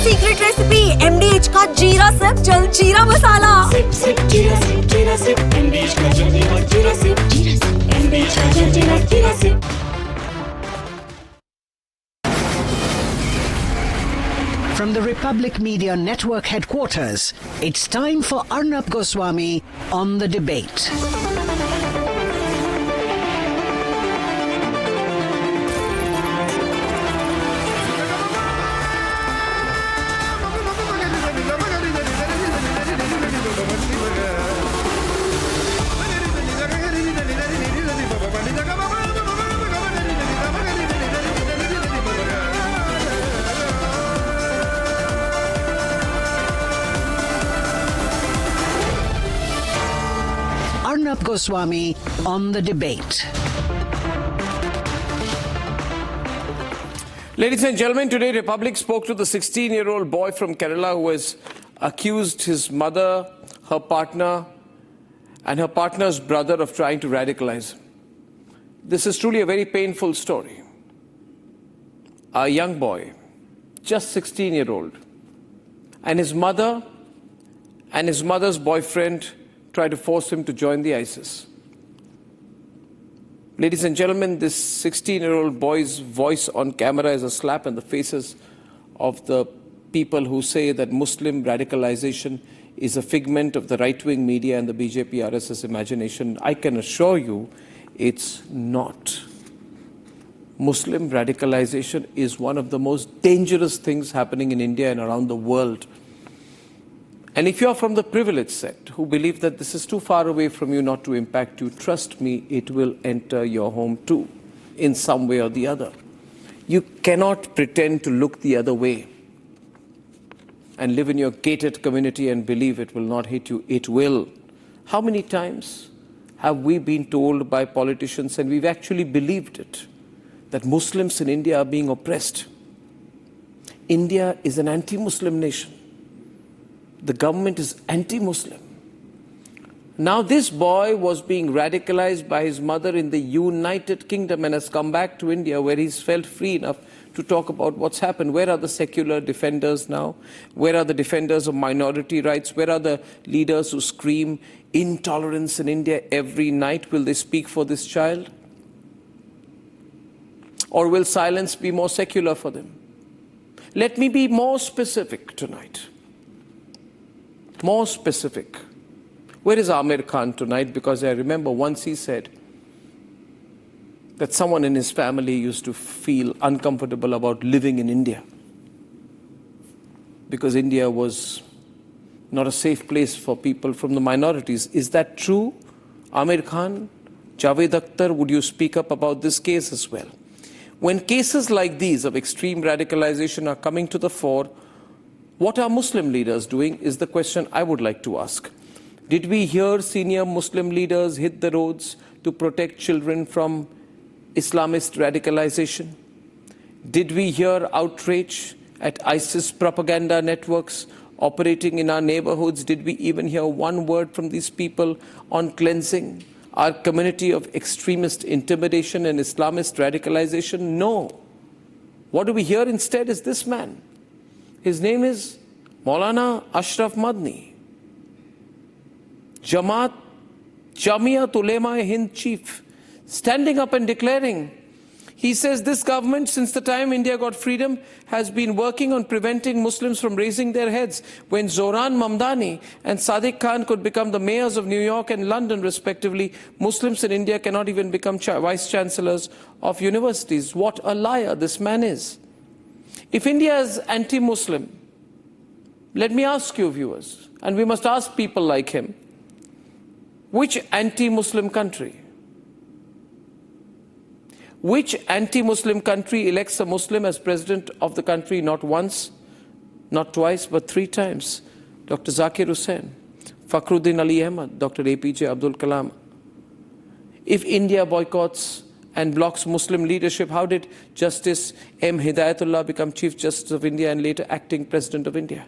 Secret recipe MDH का जीरा SIP जल जीरा मसाला। सिप सिप जीरा सिप MDH का जल जीरा सिप MDH का जल जीरा SIP. From the Republic Media Network headquarters, it's time for Arnab Goswami on the debate. Arnab Goswami on the debate. Ladies and gentlemen, today Republic spoke to the 16-year-old boy from Kerala who has accused his mother, her partner, and her partner's brother of trying to radicalize him. This is truly a very painful story. A young boy, just 16-year-old, and his mother and his mother's boyfriend tried to force him to join the ISIS. Ladies and gentlemen, this 16-year-old boy's voice on camera is a slap in the faces of the people who say that Muslim radicalization is a figment of the right-wing media and the BJP RSS imagination. I can assure you it's not. Muslim radicalization is one of the most dangerous things happening in India and around the world. And if you're from the privileged set who believe that this is too far away from you not to impact you, trust me, it will enter your home too, in some way or the other. You cannot pretend to look the other way and live in your gated community and believe it will not hit you. It will. How many times have we been told by politicians, and we've actually believed it, that Muslims in India are being oppressed? India is an anti-Muslim nation. The government is anti-Muslim. Now this boy was being radicalized by his mother in the United Kingdom and has come back to India where he's felt free enough to talk about what's happened. Where are the secular defenders now? Where are the defenders of minority rights? Where are the leaders who scream intolerance in India every night? Will they speak for this child? Or will silence be more secular for them? Let me be more specific tonight. More specific. Where is Amir Khan tonight? Because I remember once he said that someone in his family used to feel uncomfortable about living in India because India was not a safe place for people from the minorities. Is that true? Amir Khan, Javed Akhtar, would you speak up about this case as well? When cases like these of extreme radicalization are coming to the fore, what are Muslim leaders doing is the question I would like to ask. Did we hear senior Muslim leaders hit the roads to protect children from Islamist radicalization? Did we hear outrage at ISIS propaganda networks operating in our neighborhoods? Did we even hear one word from these people on cleansing our community of extremist intimidation and Islamist radicalization? No. What do we hear instead is this man. His name is Maulana Ashraf Madani, Jamiat Ulema-e-Hind chief, standing up and declaring. He says this government, since the time India got freedom, has been working on preventing Muslims from raising their heads. When Zohran Mamdani and Sadiq Khan could become the mayors of New York and London, respectively, Muslims in India cannot even become vice chancellors of universities. What a liar this man is. If India is anti-Muslim, let me ask you, viewers, and we must ask people like him, which anti-Muslim country? Which anti-Muslim country elects a Muslim as president of the country not once, not twice, but 3 times? Dr. Zakir Hussain, Fakhruddin Ali Ahmad, Dr. APJ Abdul Kalam. If India boycotts and blocks Muslim leadership, how did Justice M. Hidayatullah become Chief Justice of India and later acting President of India?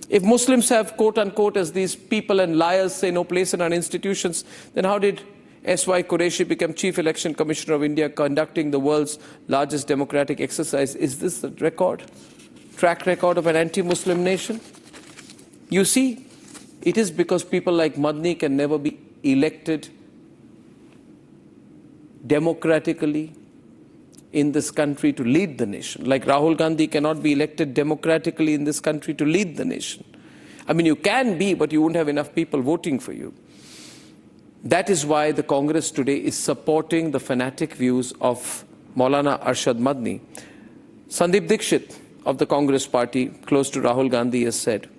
If Muslims have, quote unquote, as these people and liars say, no place in our institutions, then how did S.Y. Qureshi became Chief Election Commissioner of India, conducting the world's largest democratic exercise. Is this the track record of an anti-Muslim nation? You see, it is because people like Madani can never be elected democratically in this country to lead the nation. Like Rahul Gandhi cannot be elected democratically in this country to lead the nation. I mean, you can be, but you won't have enough people voting for you. That is why the Congress today is supporting the fanatic views of Maulana Arshad Madani. Sandeep Dixit of the Congress party, close to Rahul Gandhi, has said,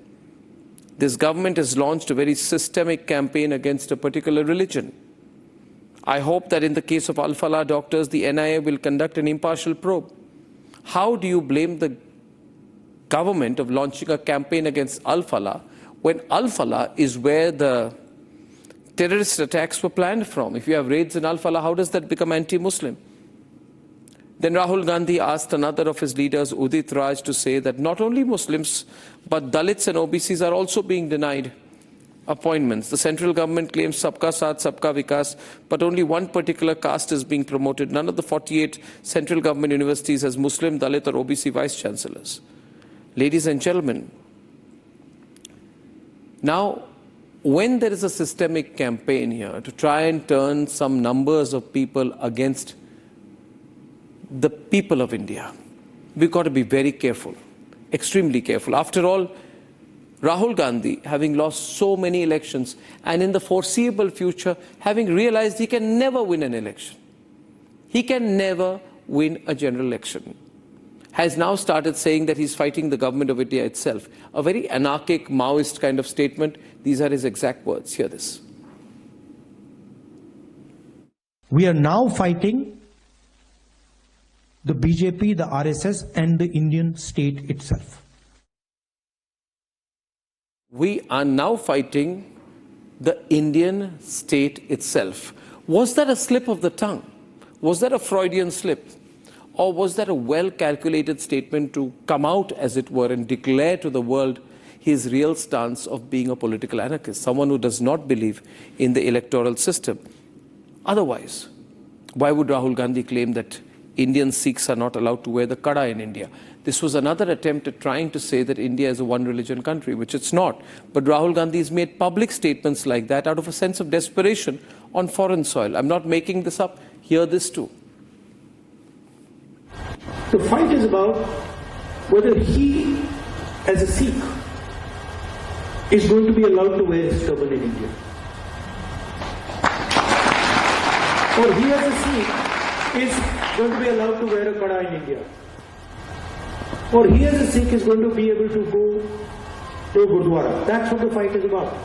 this government has launched a very systemic campaign against a particular religion. I hope that in the case of Al-Falah doctors, the NIA will conduct an impartial probe. How do you blame the government of launching a campaign against Al-Falah when Al-Falah is where the terrorist attacks were planned from? If you have raids in Al-Falah, how does that become anti-Muslim? Then Rahul Gandhi asked another of his leaders, Udit Raj, to say that not only Muslims, but Dalits and OBCs are also being denied appointments. The central government claims Sabka Saath, Sabka Vikas, but only one particular caste is being promoted. None of the 48 central government universities has Muslim, Dalit or OBC vice chancellors. Ladies and gentlemen, now when there is a systemic campaign here to try and turn some numbers of people against the people of India, we've got to be very careful, extremely careful. After all, Rahul Gandhi, having lost so many elections and in the foreseeable future, having realized he can never win an election, he can never win a general election, has now started saying that he's fighting the government of India itself. A very anarchic, Maoist kind of statement. These are his exact words. Hear this. We are now fighting the BJP, the RSS and the Indian state itself. We are now fighting the Indian state itself. Was that a slip of the tongue? Was that a Freudian slip? Or was that a well-calculated statement to come out, as it were, and declare to the world his real stance of being a political anarchist, someone who does not believe in the electoral system? Otherwise, why would Rahul Gandhi claim that Indian Sikhs are not allowed to wear the kada in India? This was another attempt at trying to say that India is a one-religion country, which it's not. But Rahul Gandhi has made public statements like that out of a sense of desperation on foreign soil. I'm not making this up. Hear this too. The fight is about whether he, as a Sikh, is going to be allowed to wear his turban in India. Or he, as a Sikh, is going to be allowed to wear a kada in India. Or he, as a Sikh, is going to be able to go to a Gurdwara. That's what the fight is about.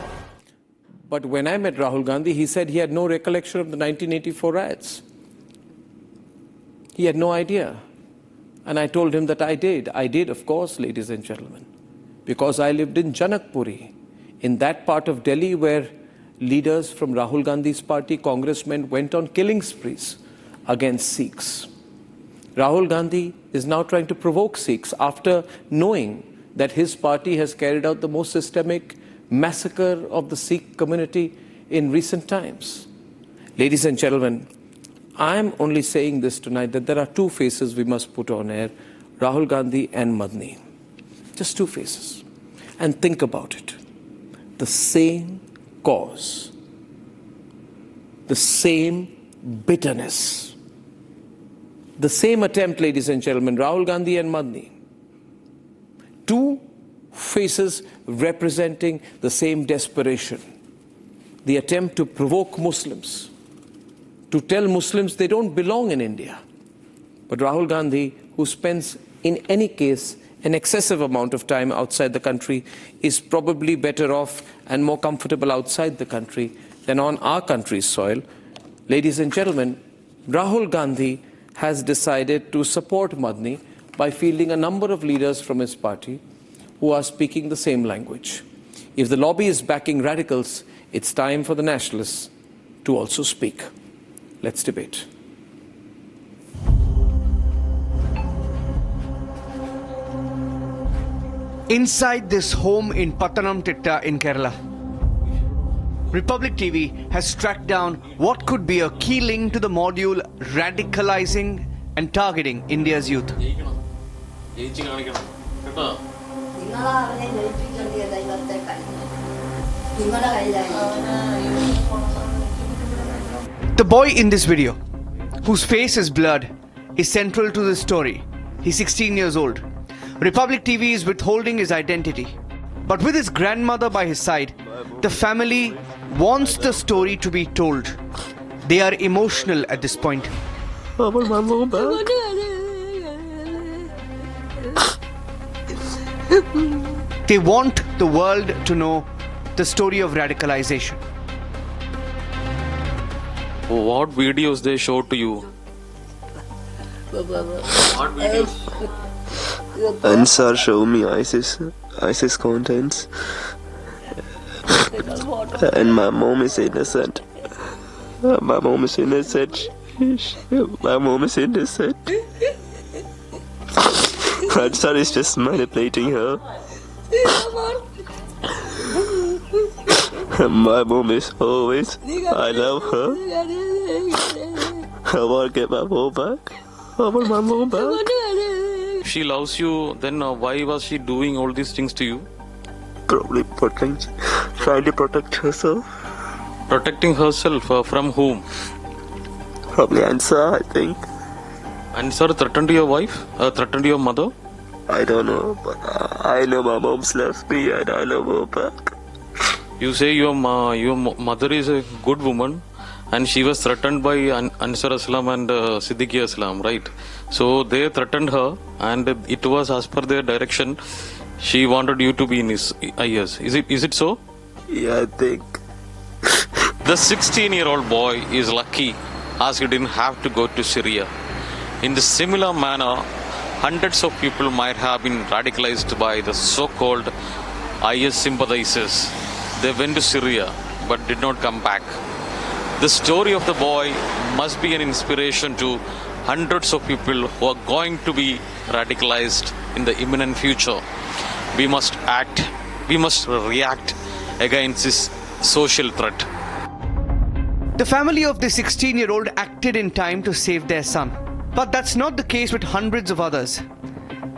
But when I met Rahul Gandhi, he said he had no recollection of the 1984 riots. He had no idea. And I told him that I did. I did, of course, ladies and gentlemen, because I lived in Janakpuri, in that part of Delhi where leaders from Rahul Gandhi's party, congressmen, went on killing sprees against Sikhs. Rahul Gandhi is now trying to provoke Sikhs after knowing that his party has carried out the most systemic massacre of the Sikh community in recent times. Ladies and gentlemen, I'm only saying this tonight that there are two faces we must put on air, Rahul Gandhi and Madani. Just two faces. And think about it. The same cause, the same bitterness, the same attempt, ladies and gentlemen, Rahul Gandhi and Madani. Two faces representing the same desperation. The attempt to provoke Muslims, to tell Muslims they don't belong in India. But Rahul Gandhi, who spends in any case an excessive amount of time outside the country, is probably better off and more comfortable outside the country than on our country's soil. Ladies and gentlemen, Rahul Gandhi has decided to support Madani by fielding a number of leaders from his party who are speaking the same language. If the lobby is backing radicals, it's time for the nationalists to also speak. Let's debate. Inside this home in Pathanamthitta in Kerala, Republic TV has tracked down what could be a key link to the module Radicalizing and Targeting India's Youth. The boy in this video, whose face is blurred, is central to this story. He's 16 years old. Republic TV is withholding his identity. But with his grandmother by his side, the family wants the story to be told. They are emotional at this point. They want the world to know the story of radicalization. What videos they show to you? What videos? Ansar show me ISIS contents. And my mom is innocent. My mom is innocent. My mom is innocent. Ansar is just manipulating her. My mom is always, I love her. I want to get my mom back. I want my mom back. She loves you, then why was she doing all these things to you? Probably trying to protect herself. Protecting herself from whom? Probably Ansar, I think. Ansar threatened your wife? Threatened your mother? I don't know, but I know my mom's left me and I love her back. You say your mother is a good woman and she was threatened by Ansar Islam and Siddiqui Islam, right? So they threatened her and it was as per their direction. She wanted you to be in his IS. Is it so? Yeah, I think. The 16-year-old boy is lucky as he didn't have to go to Syria. In the similar manner, hundreds of people might have been radicalized by the so-called IS sympathizers. They went to Syria but did not come back. The story of the boy must be an inspiration to hundreds of people who are going to be radicalized in the imminent future. We must act, we must react against this social threat. The family of the 16-year-old acted in time to save their son. But that's not the case with hundreds of others.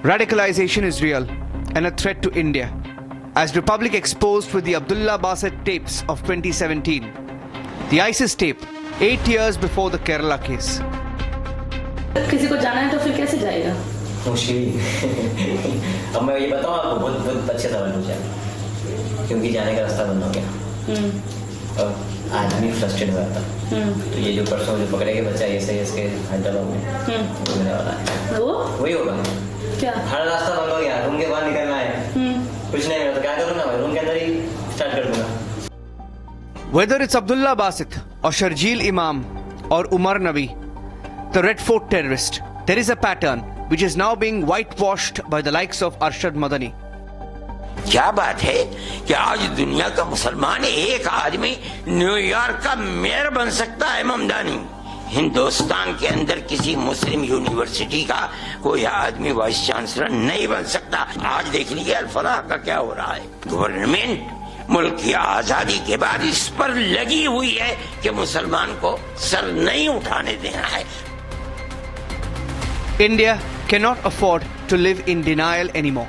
Radicalization is real and a threat to India, as Republic exposed with the Abdullah Basit tapes of 2017. The ISIS tape, 8 years before the Kerala case. किसी को जाना है तो फिर कैसे जाएगा? अब मैं ये बताऊं आपको बहुत अच्छे सवाल पूछा क्योंकि जाने का रास्ता बंद हो गया और आदमी फ्रस्ट्रेट हुआ था तो ये जो परसों जो पकड़े गए बच्चा ऐसे इसके हैदराबाद में वो मेरा वाला है वो वही होगा क्या हर रास्ता बंद हो गया रूम के बाहर निकलना है कुछ नहीं मिला तो क्या करूंगा मैं रूम के अंदर ही स्टार्ट कर दूंगा. Whether it's Abdullah Basit or Sharjeel Imam or Umar Nabi, the Red Fort terrorist, there is a pattern which is now being whitewashed by the likes of Arshad Madani. क्या बात है कि आज दुनिया का मुसलमान एक आदमी न्यूयॉर्क का मेयर बन सकता है. ममदानी हिंदुस्तान के अंदर किसी मुस्लिम यूनिवर्सिटी का कोई आदमी वाइस चांसलर नहीं बन सकता. आज देख लीजिए अल-फलाह का क्या हो रहा है. गवर्नमेंट मुल्क की आजादी के बाद इस पर लगी हुई है कि मुसलमान को सर नहीं उठाने देना है. India cannot afford to live in denial anymore.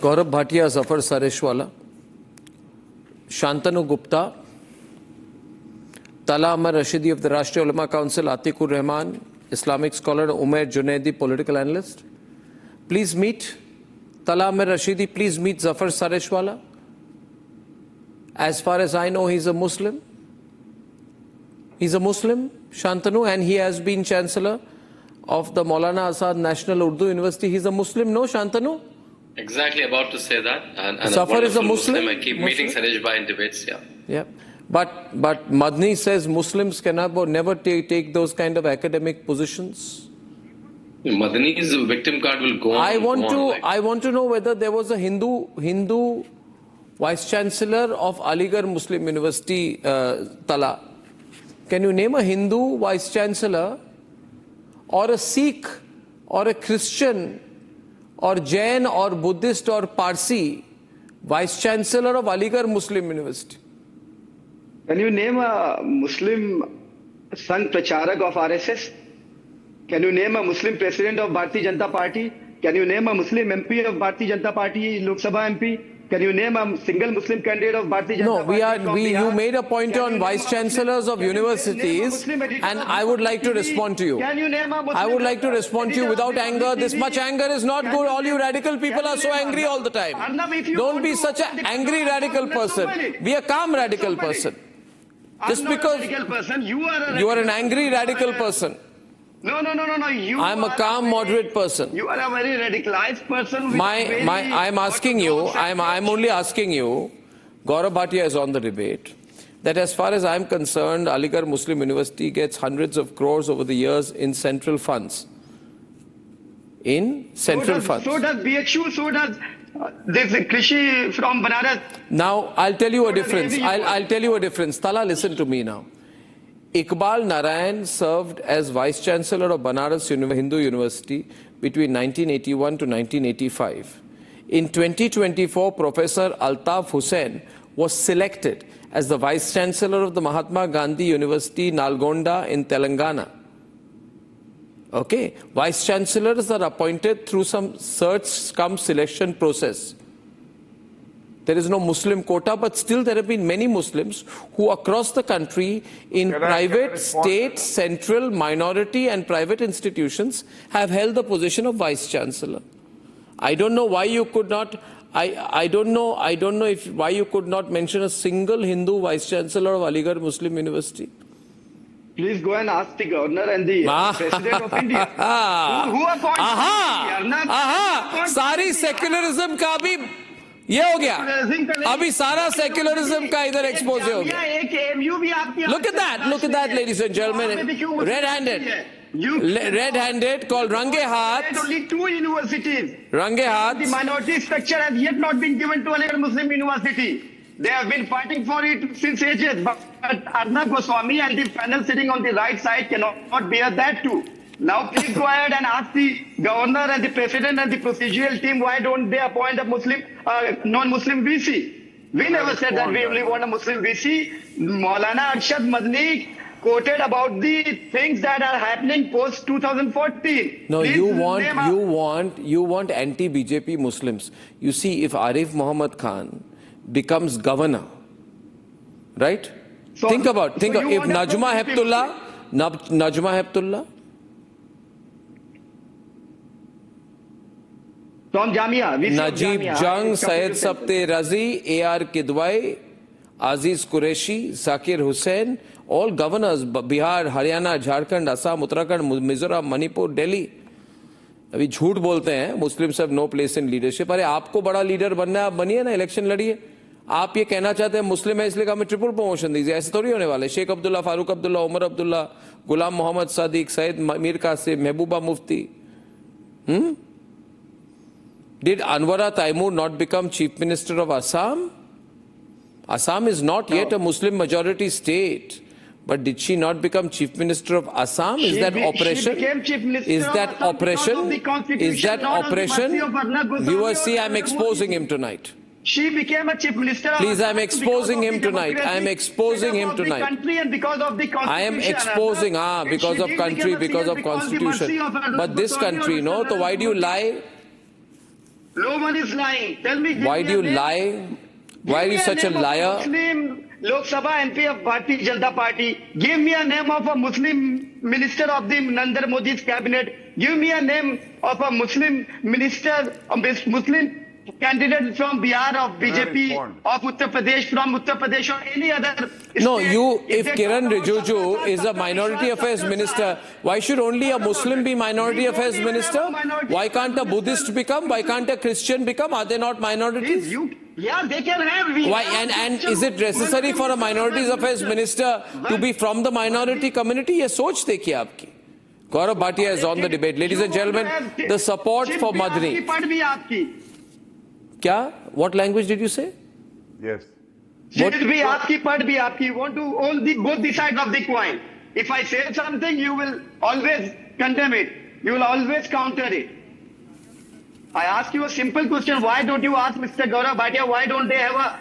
Gaurav Bhatia, Zafar Sareshwala, Shantanu Gupta, Tala Amar Rashidi of the Rashtriya Ulama Council, Atikur Rahman, Islamic scholar, Umair Junaidi, political analyst. Please meet Tala Amar Rashidi, please meet Zafar Sareshwala. As far as I know, he's a Muslim. He's a Muslim, Shantanu, and he has been Chancellor of the Maulana Azad National Urdu University. He's a Muslim, no, Shantanu? Exactly, about to say that. And Zafar is a Muslim. I keep meeting Saresh Bhai in debates, yeah. Yeah. But Madani says Muslims cannot never take those kind of academic positions. Madani's victim card will go on. I want to know whether there was a Hindu Vice Chancellor of Aligarh Muslim University, Tala. Can you name a Hindu Vice Chancellor or a Sikh or a Christian or Jain or Buddhist or Parsi Vice Chancellor of Aligarh Muslim University? Can you name a Muslim Sangh Pracharak of RSS? Can you name a Muslim President of Bharatiya Janata Party? Can you name a Muslim MP of Bharatiya Janata Party, Lok Sabha MP? Can you name a single Muslim candidate of Bharatiya Janata Party? You made a point on Vice Chancellors of universities, and I would like to respond to you. I would like to respond to you without anger. This much anger is not good. All you radical people are so angry all the time. Don't be such an angry radical person. Be a calm radical person. Just because you are an angry radical person. No. I'm a calm, moderate person. You are a very radicalized person. I'm asking you, I'm only asking you, Gaurav Bhatia is on the debate, that as far as I'm concerned, Aligarh Muslim University gets hundreds of crores over the years in central funds. So does BHU, so does this Krishi from Banaras. Now, I'll tell you a difference. I'll tell you a difference. Tala, listen to me now. Iqbal Narayan served as Vice Chancellor of Banaras Hindu University between 1981 to 1985. In 2024, Professor Altaf Hussain was selected as the Vice Chancellor of the Mahatma Gandhi University, Nalgonda in Telangana. Okay, Vice Chancellors are appointed through some search-cum-selection process. There is no Muslim quota, but still there have been many Muslims who across the country in private, state, central, minority and private institutions have held the position of Vice Chancellor. I don't know why you could not, I don't know why you could not mention a single Hindu Vice Chancellor of Aligarh Muslim University. Please go and ask the governor and the president of India. Who appoints Arnab? Sari secularism का भी ये हो गया अभी सारा secularism का इधर expose हो गया look at that ladies and gentlemen red-handed called range haath only 2 universities range haath the minority structure has yet not been given to Aligarh Muslim University. They have been fighting for it since ages, but Arnab Goswami and the panel sitting on the right side cannot bear that too. Now please go ahead and ask the governor and the president and the procedural team why don't they appoint a Muslim, non-Muslim VC. We never said that we only want a Muslim VC. Maulana Arshad Madani quoted about the things that are happening post 2014. No, please, you want anti-BJP Muslims. You see, if Arif Muhammad Khan becomes governor, right? So, think about if Najma Heptullah. Najib Jung, Syed Sabte Razi, A.R. Kidwai, Aziz Qureshi, Zakir Hussain, all governors, Bihar, Haryana, Jharkhand, Assam, Uttarakhand, Mizoram, Manipur, Delhi. अभी झूठ बोलते हैं Muslims have no place in leadership. अरे आपको बड़ा leader बनना है, आप बनिए ना, इलेक्शन लड़िए. आप ये कहना चाहते हैं मुस्लिम है इसलिए हमें ट्रिपल प्रमोशन दीजिए, ऐसे थोड़ी होने वाले. शेख अब्दुल्ला, फारूक अब्दुल्ला, उमर अब्दुल्ला, गुलाम Mohammad Sadiq, Syed Mir Qasim, Mehbooba Mufti. Did Anwara Taimur not become Chief Minister of Assam? Assam is not yet a Muslim majority state. But did she not become Chief Minister of Assam? Is that operation? Is that operation? Is that operation? Viewers, see, I'm exposing him tonight. She became a Chief Minister. Please, I'm exposing him tonight. I'm exposing him tonight. I am exposing, because of country, because of constitution. But this country, no? So why do you lie? No one is lying. Tell me. Why do you lie? Why are you such a liar? Muslim Lok Sabha MP of Bharatiya Janata Party. Give me a name of a Muslim minister of the Narendra Modi's cabinet. Give me a name of a Muslim minister, a Muslim candidate from Bihar of BJP, of Uttar Pradesh, from Uttar Pradesh or any other. No, if Kiran Rijiju is a minority affairs minister, why should only a Muslim be minority affairs minister? Why can't a Buddhist become? Why can't a Christian become? Are they not minorities? Yeah, they can have. Why? And is it necessary for a minorities affairs minister to be from the minority community? Ye soch dekhiye aapki. Gaurav Bhatia is on the debate. Ladies and gentlemen, the support for Madani. Kya? What language did you say? Yes. Sit bhi aapki, pad bhi aapki. You want to own both the sides of the coin. If I say something, you will always condemn it. You will always counter it. I ask you a simple question. Why don't you ask Mr. Gaurav Bhatia, why don't they have a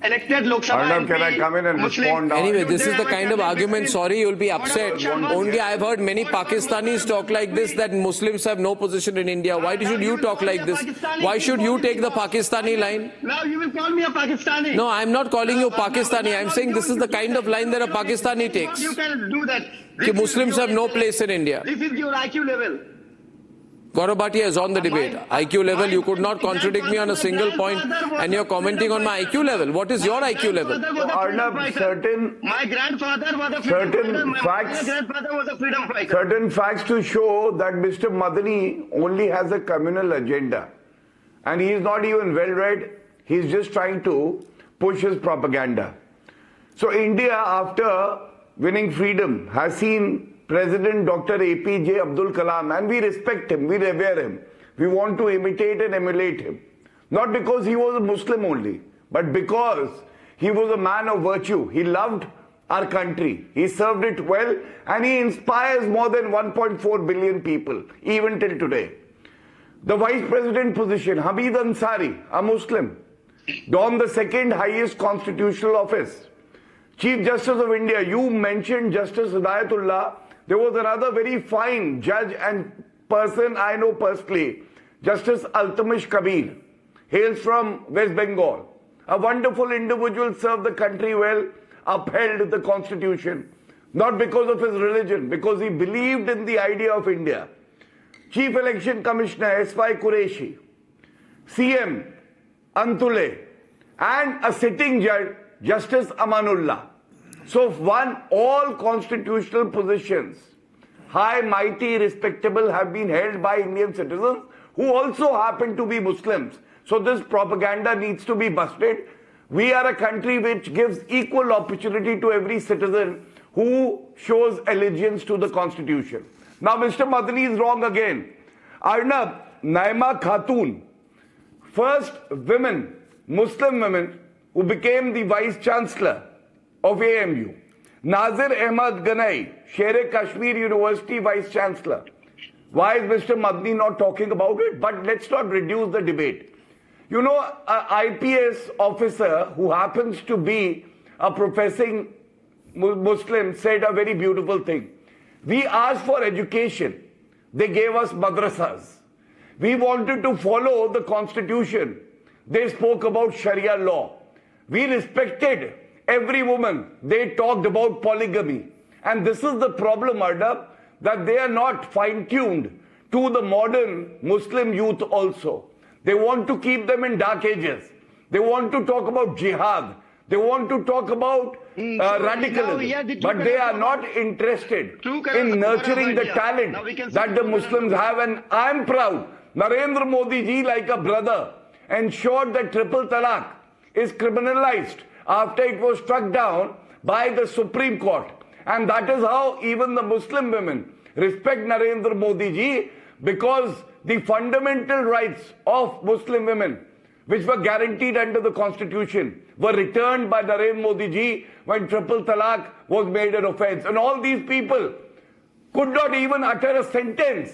elected Lok Sabha Arnab, MP, can I come in and respond now? Anyway, this is the kind of argument, sorry, you'll be upset. Only I've heard many Pakistanis talk like this, that Muslims have no position in India. Why should you talk like this? Why should you take the Pakistani line? Now you will call me a Pakistani. No, I'm not calling you Pakistani. I'm saying this is the kind of line that a Pakistani takes. You can do that. Muslims have no place in India. This is your IQ level. Gaurav Bhatia is on the debate. IQ level, you could not contradict me on a single point and you're commenting on my IQ level. What is your IQ level? Arnab, My grandfather was a freedom fighter. My grandfather was a freedom fighter. Certain facts to show that Mr. Madani only has a communal agenda. And he is not even well read. He's just trying to push his propaganda. So India, after winning freedom, has seen President Dr. APJ Abdul Kalam, and we respect him, we revere him. We want to imitate and emulate him. Not because he was a Muslim only, but because he was a man of virtue. He loved our country. He served it well, and he inspires more than 1.4 billion people, even till today. The Vice President position, Hamid Ansari, a Muslim, donned the second highest constitutional office. Chief Justice of India, you mentioned Justice Hidayatullah. There was another very fine judge and person I know personally, Justice Altamish Kabir, hails from West Bengal. A wonderful individual, served the country well, upheld the constitution, not because of his religion, because he believed in the idea of India. Chief Election Commissioner S.Y. Qureshi, CM Antule, and a sitting judge, Justice Amanullah. So all constitutional positions, high, mighty, respectable, have been held by Indian citizens who also happen to be Muslims. So this propaganda needs to be busted. We are a country which gives equal opportunity to every citizen who shows allegiance to the constitution. Now Mr. Madani is wrong again. Arnab, Naima Khatun, first women, Muslim women, who became the Vice Chancellor of AMU. Nazir Ahmad Ganai, Sher-e-Kashmir University Vice Chancellor. Why is Mr. Madani not talking about it? But let's not reduce the debate. You know, an IPS officer who happens to be a professing Muslim said a very beautiful thing. We asked for education. They gave us madrasas. We wanted to follow the constitution. They spoke about Sharia law. We respected every woman. They talked about polygamy. And this is the problem, Arnab, that they are not fine-tuned to the modern Muslim youth also. They want to keep them in dark ages. They want to talk about jihad. They want to talk about radicalism. But they are not interested in nurturing the talent that the Muslims have. And I'm proud, Narendra Modi ji, like a brother, ensured that triple talaq is criminalized after it was struck down by the Supreme Court. And that is how even the Muslim women respect Narendra Modi ji, because the fundamental rights of Muslim women, which were guaranteed under the constitution, were returned by Narendra Modi ji when triple talaq was made an offense. And all these people could not even utter a sentence,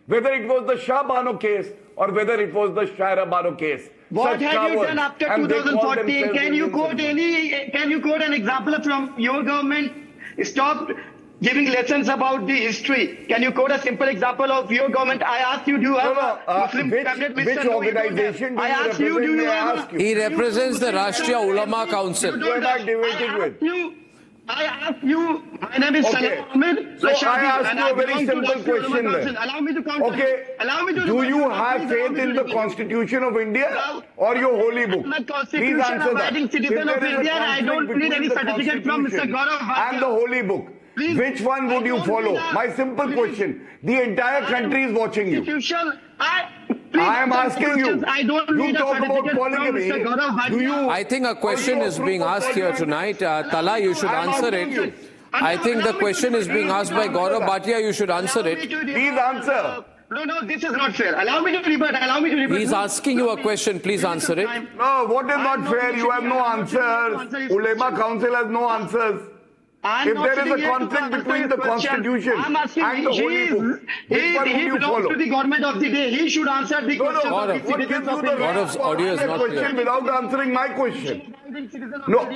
whether it was the Shah Bano case or whether it was the Shaira Bano case. What have you done after 2014? Can you quote an example from your government? Stop giving lessons about the history. Can you quote a simple example of your government? I asked you, do you have a Muslim cabinet minister? Which organization do you represent? Do you have He represents the Rashtriya Ulama Council. You are not debating with. I asked you, my name is Salam Ahmed. So I asked you a very simple question then. Allow me to counter. Okay, do you have faith in the Constitution of India or your holy book? I'm a Please answer that. Citizen of India, and I don't need any certificate from Mr. Gaurav Bhatia. And the holy book. Which one would you follow? My simple question. The entire country is watching you. I am asking you. You talk about polygamy. I think a question is being asked here tonight. Tala, you should answer it. I think the question is being asked by Gaurav Bhatia. You should answer it. Please answer. No, this is not fair. Allow me to rebut. He's asking you a question. Please answer it. No, what is not fair? You have no answers. Ulema Council has no answers. If there is a conflict between the Constitution and the Holy Book, which one would you follow? He belongs to the government of the day. He should answer the question. What gives you the right to audio is not question without answering my question? No.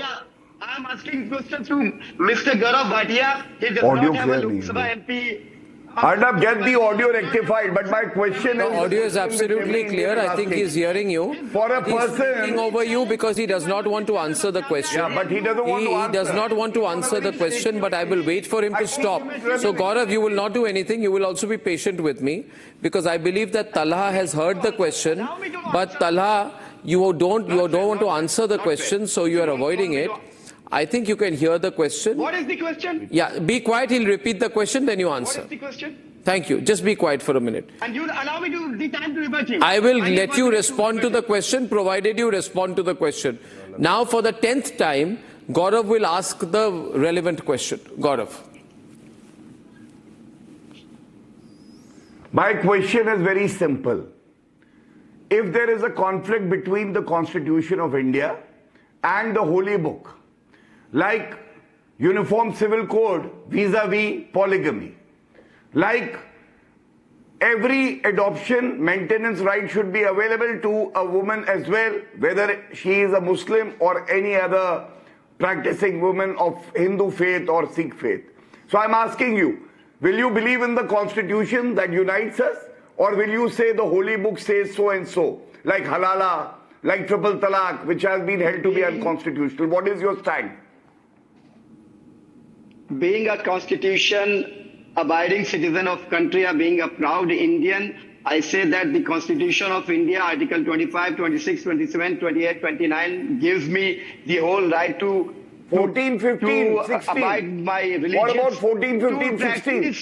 I am asking questions to Mr. Gaurav Bhatia. He does Audio not have a clearly. Lok Sabha MP. Arnab, get the audio rectified, but my question The is... audio is absolutely clear. I think he's hearing you. For a He's person... speaking over you because he does not want to answer the question. Yeah, but he doesn't want to answer. He does not want to answer the question, but I will wait for him to stop. So, Gaurav, you will not do anything. You will also be patient with me because I believe that Talha has heard the question, but Talha, you don't want to answer the question, so you are avoiding it. I think you can hear the question. What is the question? Yeah, be quiet. He'll repeat the question, then you answer. What is the question? Thank you. Just be quiet for a minute. And you allow me the time to rebut him. I will let you respond to the question, provided you respond to the question. Now, for the 10th time, Gaurav will ask the relevant question. Gaurav. My question is very simple. If there is a conflict between the Constitution of India and the Holy Book, like Uniform Civil Code vis-a-vis polygamy, like every adoption maintenance right should be available to a woman as well, whether she is a Muslim or any other practicing woman of Hindu faith or Sikh faith. So I'm asking you, will you believe in the Constitution that unites us, or will you say the Holy Book says so and so, like halala, like triple talaq, which has been held to be unconstitutional? What is your stand? Being a constitution-abiding citizen of country, or being a proud Indian, I say that the Constitution of India, Article 25, 26, 27, 28, 29, gives me the whole right to 14, 15, 16. Abide by religion. What about 14, 15, 16?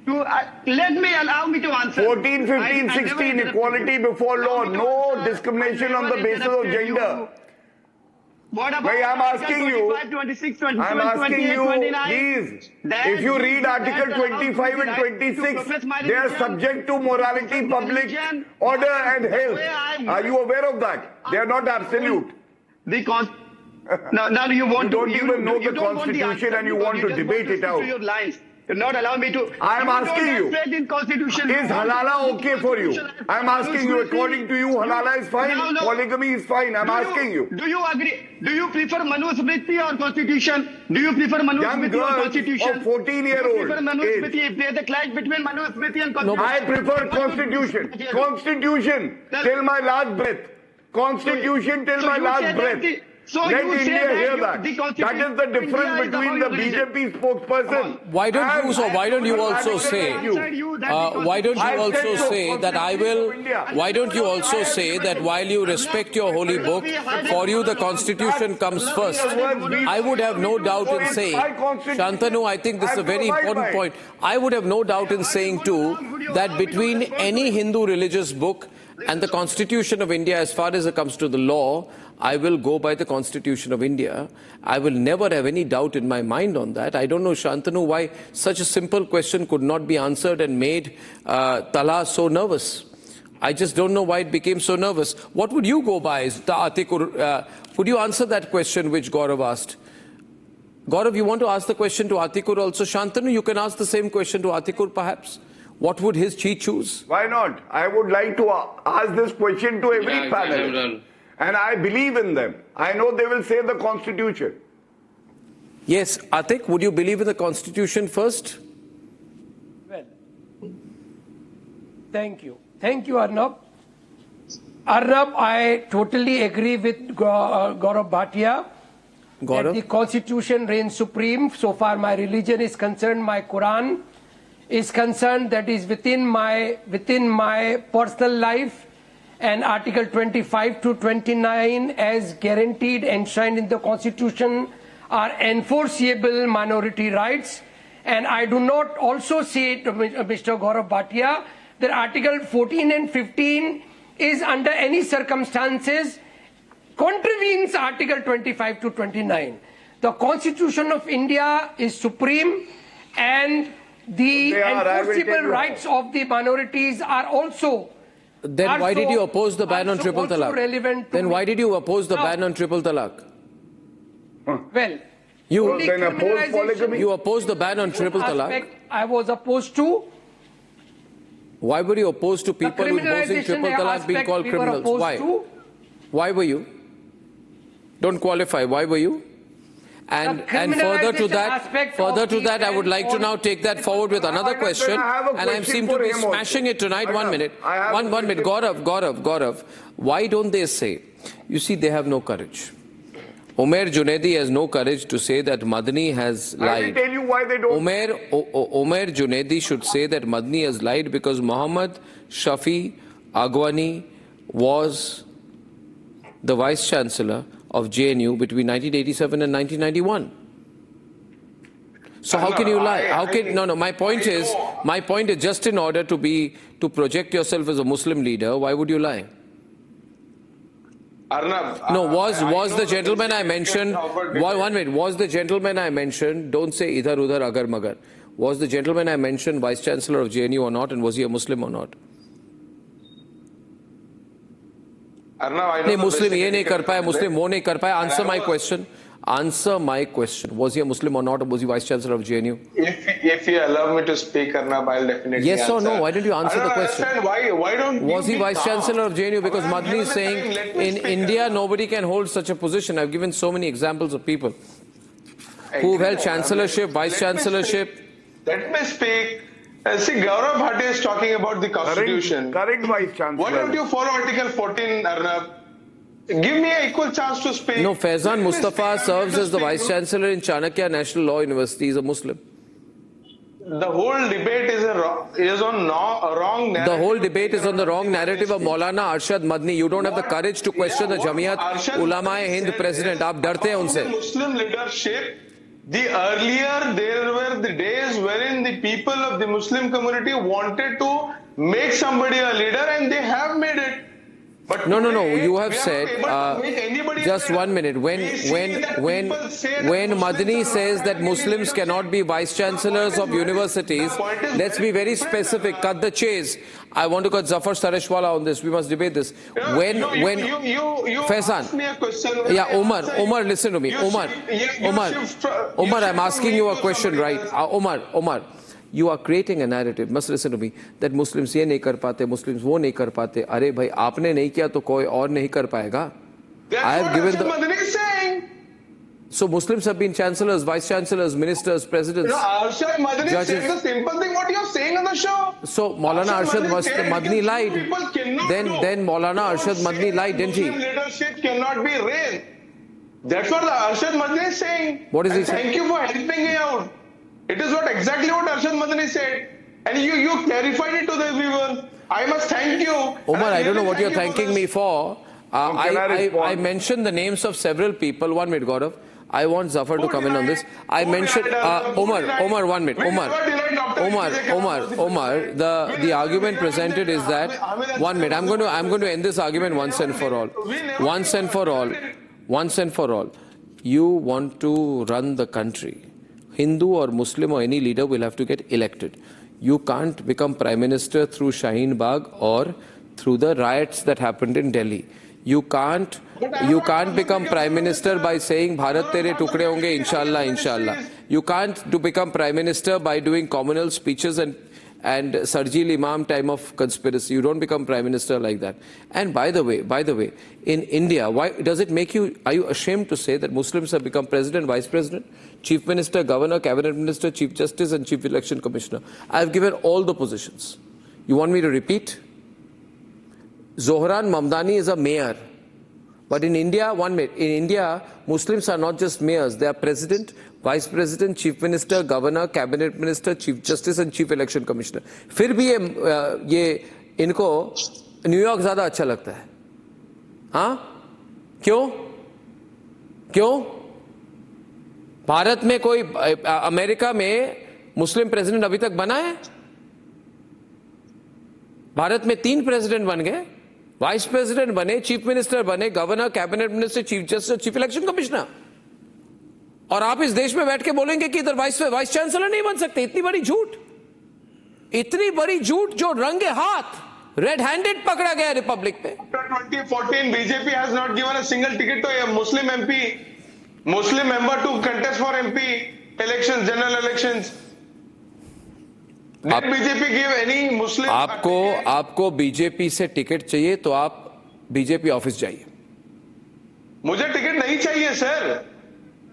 Allow me to answer. 14, 15, 16, equality before law, no discrimination on the basis of gender. What about I'm asking you, 25, 26, 27, I'm asking 28, you, 29? please, if you read Article 25 and 26, they are subject to morality, public order and health. Are you aware of that? They are not absolute. Now you want you don't even know the Constitution and you want to debate it out. You're not allowing me to. I am asking you, is halala okay for you? I am asking you, according to you, halala is fine, polygamy is fine. I am asking you. Do you agree? Do you prefer Manusmriti or Constitution? Do you prefer Manusmriti or Constitution? Young girls of 14-year-old Do you prefer Manusmriti? If there is a clash between Manusmriti and Constitution. I prefer Constitution. Constitution till my last breath. Constitution till my last breath. Let India hear that. That is the difference between the BJP spokesperson. Why don't you also say that while you respect your holy book, for you the Constitution comes first. I would have no doubt in saying, Shantanu, I think this is a very important point. I would have no doubt in saying too that between any Hindu religious book and the Constitution of India, as far as it comes to the law, I will go by the Constitution of India. I will never have any doubt in my mind on that. I don't know, Shantanu, why such a simple question could not be answered and made Talha so nervous. I just don't know why it became so nervous. What would you go by? Would you answer that question which Gaurav asked? Gaurav, you want to ask the question to Atikur also? Shantanu, you can ask the same question to Atikur perhaps. What would he choose? Why not? I would like to ask this question to every panel. And I believe in them. I know they will say the Constitution. Yes, Atik, would you believe in the Constitution first? Well, thank you. Thank you, Arnab. Arnab, I totally agree with Gaurav Bhatia that the Constitution reigns supreme. So far my religion is concerned, my Quran is concerned, that is within my personal life. And Article 25 to 29 as guaranteed enshrined in the Constitution are enforceable minority rights. And I do not also say to Mr. Gaurav Bhatia that Article 14 and 15 is under any circumstances contravenes Article 25 to 29. The Constitution of India is supreme, and the enforceable rights of the minorities are also. Then why did you oppose the ban on triple talaq? Then why did you oppose the ban on triple talaq? Well, you then oppose polygamy. You opposed the ban on triple talaq. I was opposed to. Why were you opposed to people imposing triple talaq being called criminals? Why? Why were you? Don't qualify. Why were you? And further to that, I would like to now take that forward with another question. And I seem to be smashing it tonight. 1 minute. One minute. Gaurav. Why don't they say? You see, they have no courage. Umair Junaidi has no courage to say that Madani has lied. I will tell you why they don't. Umair Junaidi should say that Madani has lied because Muhammad Shafi Agwani was the Vice Chancellor of JNU between 1987 and 1991. So how can you lie? How can no? My point is just in order to project yourself as a Muslim leader, why would you lie? Arnab, no, was the gentleman I mentioned? 1 minute. Was the gentleman I mentioned? Don't say idhar udhar agar magar. Was the gentleman I mentioned Vice Chancellor of JNU or not, and was he a Muslim or not? नहीं मुस्लिम ये नहीं कर पाया मुस्लिम वो नहीं कर पाया answer my question was he a Muslim or not, or was he Vice Chancellor of JNU? If you allow me to speak, Arnab, I'll definitely yes answer. Or no? Why didn't you answer the question? Why don't was he Vice Chancellor of JNU? Because Madani is saying in India nobody can hold such a position. I've given so many examples of people who held chancellorship, vice chancellorship. Let me speak. See, Gaurav Bhatia is talking about the Constitution. Correct, Vice Chancellor. Why don't you follow Article 14, Arnab? Give me an equal chance to speak. No, Faizan Mustafa serves as the Vice Chancellor in Chanakya National Law University. He's a Muslim. The whole debate is on a wrong narrative. The whole debate is on the wrong narrative of Maulana Arshad Madani. You don't have the courage to question the Jamiat Ulama-e Hind president. Aap darte hain unse. Muslim leadership. The earlier there were the days wherein the people of the Muslim community wanted to make somebody a leader, and they have made it. But no. You have said just 1 minute. When Madani says that Muslims cannot be vice chancellors of universities, let's be very specific. Cut the chase. I want to cut Zafar Sareshwala on this. We must debate this. When Faizan, yeah, Umar, listen to me. Umar, I'm asking you a question, right? Umar. You are creating a narrative, must listen to me, that Muslims ये नहीं कर पाते, Muslims वो नहीं कर पाते. अरे भाई आपने नहीं किया तो कोई और नहीं कर पाएगा. I have given the. So Muslims have been chancellors, vice chancellors, ministers, presidents, Arshad Madani judges. said the simple thing what you are saying on the show. So Maulana Arshad Madani lied. Then Maulana Arshad Madani lied, didn't he? Muslim leadership cannot be raised. That's what Arshad Madani is saying. What is he saying? Thank you for helping me out. It is exactly what Arshad Madani said. And you clarified it to the viewers. I must thank you. Umar, I don't know what you're thanking me for. I mentioned the names of several people. 1 minute, Gaurav. I want Zafar to come in on this. I mentioned Umar, 1 minute. Umar, the argument presented is that 1 minute. I'm going to end this argument once and for all. Once and for all. You want to run the country. Hindu or Muslim or any leader will have to get elected. You can't become Prime Minister through Shaheen Bagh or through the riots that happened in Delhi. You can't become Prime Minister by saying Bharat tere tukde honge, inshallah. You can't become Prime Minister by doing communal speeches and Sarjil Imam time of conspiracy. You don't become Prime Minister like that. And by the way, in India, why does it make you, are you ashamed to say that Muslims have become President, Vice President, Chief Minister, Governor, Cabinet Minister, Chief Justice and Chief Election Commissioner? I have given all the positions. You want me to repeat? Zohran Mamdani is a mayor. But in India, Muslims are not just mayors. They are President, Vice President, Chief Minister, Governor, Cabinet Minister, Chief Justice and Chief Election Commissioner. फिर भी ये इनको New York ज़्यादा अच्छा लगता है. हाँ? क्यों? भारत में कोई अमेरिका में मुस्लिम प्रेसिडेंट अभी तक बना है? भारत में 3 प्रेसिडेंट बन गए. वाइस प्रेसिडेंट बने, चीफ मिनिस्टर बने, governor, cabinet minister, chief justice, chief election commissioner. और आप इस देश में बैठ के बोलेंगे कि इधर वाइस चांसलर नहीं बन सकते. इतनी बड़ी झूठ. इतनी बड़ी झूठ जो रंगे हाथ रेड हैंडेड पकड़ा गया रिपब्लिक पे. After 2014, BJP has not given a single ticket to a Muslim MP, Muslim member to contest for MP elections, general elections. Did BJP give any Muslim? आपको बीजेपी से टिकट चाहिए तो आप BJP office जाइए. मुझे ticket नहीं चाहिए sir.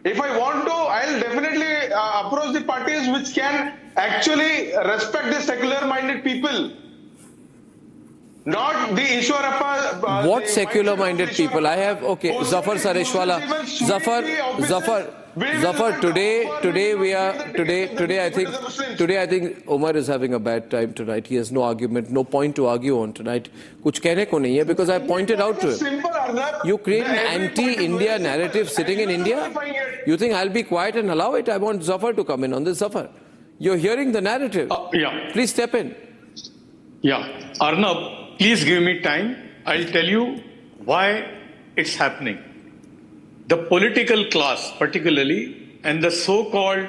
If I want to, I'll definitely approach the parties which can actually respect the secular-minded people. Not the Ishwarappa. What secular-minded people? I have, okay, Zafar Sareshwala. Zafar, today I think Umar is having a bad time tonight. He has no argument, no point to argue on tonight. Kuch kehne ko nahi hai because I pointed out to him. You create an anti-India narrative sitting in India. You think I'll be quiet and allow it? I want Zafar to come in on this. Zafar, you're hearing the narrative. Yeah. Please step in. Yeah. Arnab, please give me time. I'll tell you why it's happening. The political class particularly and the so-called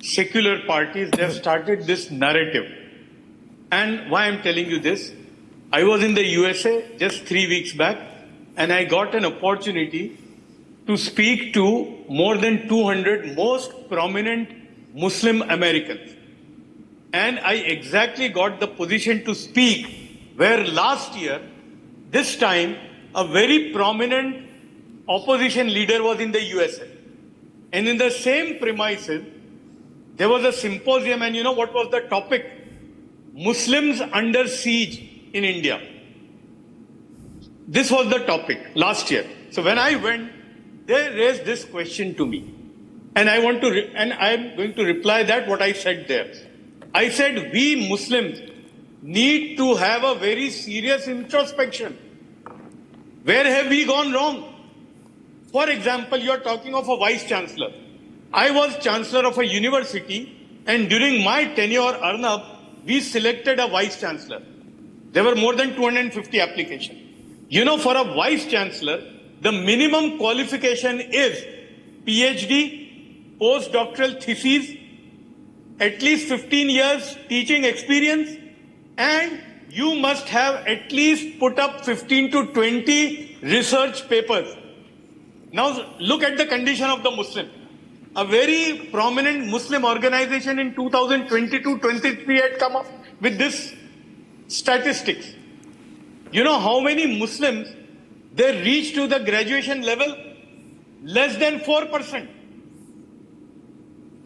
secular parties, they have started this narrative. And why I'm telling you this, I was in the USA just 3 weeks back and I got an opportunity to speak to more than 200 most prominent Muslim Americans. And I exactly got the position to speak where last year, this time, a very prominent opposition leader was in the USA. And in the same premises, there was a symposium, and you know what was the topic? Muslims under siege in India. This was the topic last year. So when I went, they raised this question to me. And I'm going to reply that what I said there. I said, we Muslims need to have a very serious introspection. Where have we gone wrong? For example, you are talking of a vice chancellor. I was chancellor of a university, and during my tenure, Arnab, we selected a vice chancellor. There were more than 250 applications. You know, for a vice chancellor, the minimum qualification is PhD, postdoctoral thesis, at least 15 years teaching experience, and you must have at least put up 15 to 20 research papers. Now look at the condition of the Muslim. A very prominent Muslim organization in 2022-23 had come up with this statistics. You know how many Muslims they reach to the graduation level? Less than 4%.